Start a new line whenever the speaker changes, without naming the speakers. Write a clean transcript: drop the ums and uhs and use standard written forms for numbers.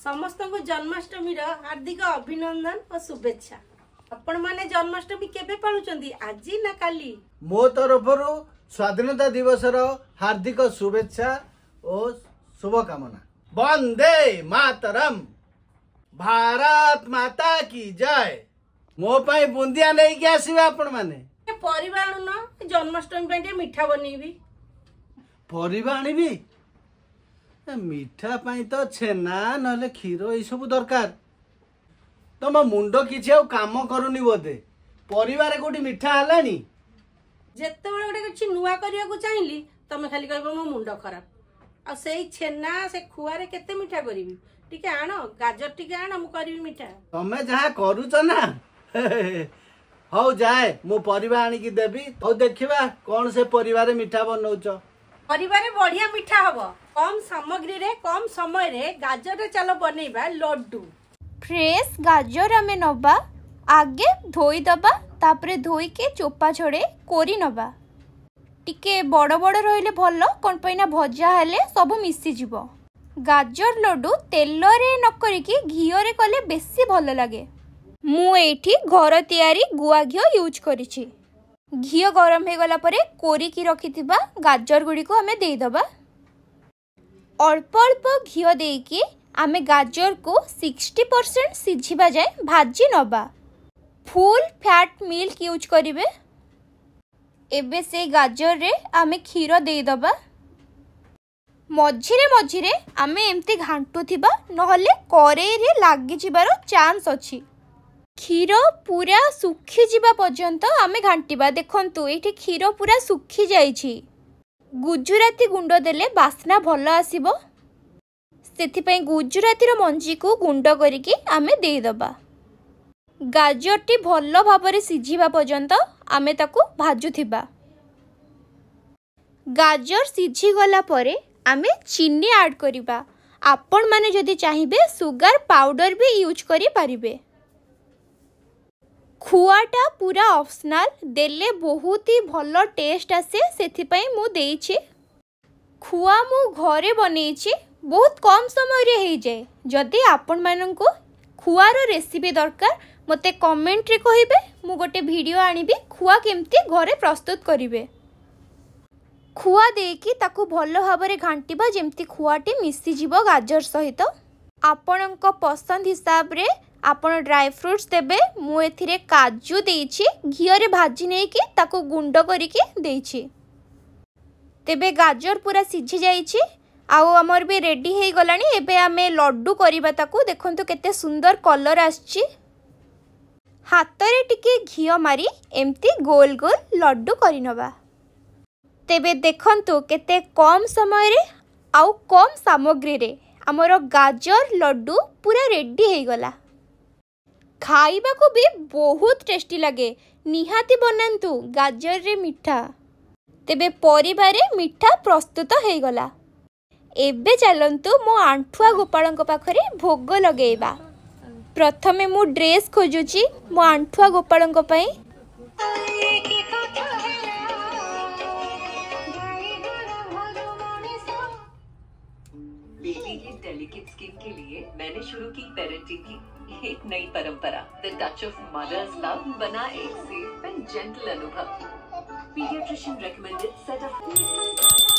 समस्त को जन्माष्टमी हार्दिक अभिनंदन और शुभेच्छा। आपण माने जन्माष्टमी केबे पालुचंदी, आज ना काली?
मो तरफ स्वाधीनता दिवस हार्दिक शुभेच्छा और शुभकामना। वंदे मातरम, भारत माता की जय। मो पाई बुंदिया नहीं के आसीबे आपण माने।
परिवार न जन्माष्टमी पे मिठा बनईबी।
परिवार आनिबी? मिठा पाई तो छेना नले क्षीर ये सब दरकार। तुम मुंड किछि आ काम करूनी बोधे। परिवार कोठी मिठा हलानी?
जेते बेले गोटे किछि नुवा करिया को चाहिली तमे खाली कहबो मो मुंड खराब। आ सेई छेना से खुआरे केते मिठा करिवि। टिके आनो गाजर टिके आनो मु करिवि मिठा।
तमे जहा करूछ ना हौ जाए मु परिवार आनी की देबी। हौ देखिबा कोन से परिवार मिठा बनौछ।
परिवार बढ़िया मिठा हबो। कम सामग्री रे कम समय रे गाजर रे चलो बनेबा लड्डू।
फ्रेश गाजर आमे नबा, आगे धोई दबा, तापरे धोई के चोपा छड़े कोरी नबा। टिके बड़ बड़ रहिले भलो, कोन पैना भजा हेले सब मिसी जिवो। गाजर लड्डू तेल रे न करिकी घियो रे कले बेसी भलो लागे। मु एठी घर तयारी गुआ घियो यूज करिछि। घियो गरम हे गला परे कोरी की रखिथिबा गाजर गुडी को हमें देई दबा। अल्प अल्प घियो देकी आमे गाजर को 60% सिझिबा जाए भाजी नबा। फुल फैट मिल्क यूज करिवे। एबे से गाजर रे आमे क्षीर देई दबा। मझिरे मझिरे आमे एमती घांटू थिबा, नहले करेई रे लागि जिबारो चांस अछि। क्षीर पूरा सुखी जिबा पर्यंत आमे घांटीबा। देखंतु एठी क्षीर पूरा सुखी जाइछि। गुजराती गुंड देले बास्ना भल आसीबो। सेथिपई गुजराती रो मंजी को गुंड करिकी आमे देई दबा। गाजरटी भल भाबरे सिझिबा पर्यंत आमे ताकू भाजुथिबा। गाजर सिझी गला परे आमे चीनी ऐड करिबा। आपण माने जदि चाहिबे सुगर पाउडर भी यूज करि पारिबे। खुआटा पूरा ऑप्शनल, देले बहुत ही भलो टेस्ट आसे, सेथिपई मु देइछि। खुआ मु घरे बनेइछि, बहुत कम समय रे हे जाए। जदि आपण माननको खुआर रेसिपी दरकार मते कमेंट रे कहिबे, मु गोटे वीडियो आनिबी खुआ केमती घरे प्रस्तुत करिवे। खुआ देकी ताकू भलो भाबरे घांटीबा जेमती खुआटी मिसी जिवो गाजर सहित। आपणक पसंद हिसाब रे आपण ड्राई फ्रूट्स देबे। मु एथिरे काजू देइछि, घियो रे भाजी नै कि ताकू गुंड करिके देइछि। तेबे गाजर पूरा सिझी जाइछि आउ हमर भी रेडी हे गलानी। एबे आमे लड्डू करिबा ताकू। देखंतु केते सुंदर कलर आछि। हातरे टिके घियो मारी एमती गोल गोल लड्डू करिनबा। तेबे देखंतु केते कम समय रे आउ कम सामग्री रे हमर गाजर लड्डू पूरा रेडी हे गला। खाइबा को भी बहुत टेस्टी लगे। निहाती बनांतु गाजर रे मिठा। तेबे परिवारे मिठा प्रस्तुत हे गला। एबे चलंतु मो आंठुआ गोपालंक पाखरे भोग लगेबा। प्रथमे मु ड्रेस खोजुची मो आंठुआ गोपालंक पई।
बेबी की डेलिकेट स्किन के लिए मैंने शुरू की पेरेंटिंग की एक नई परंपरा। The touch of mother's love बना एक सेफ एंड जेंटल अनुभव। Paediatrician recommended set of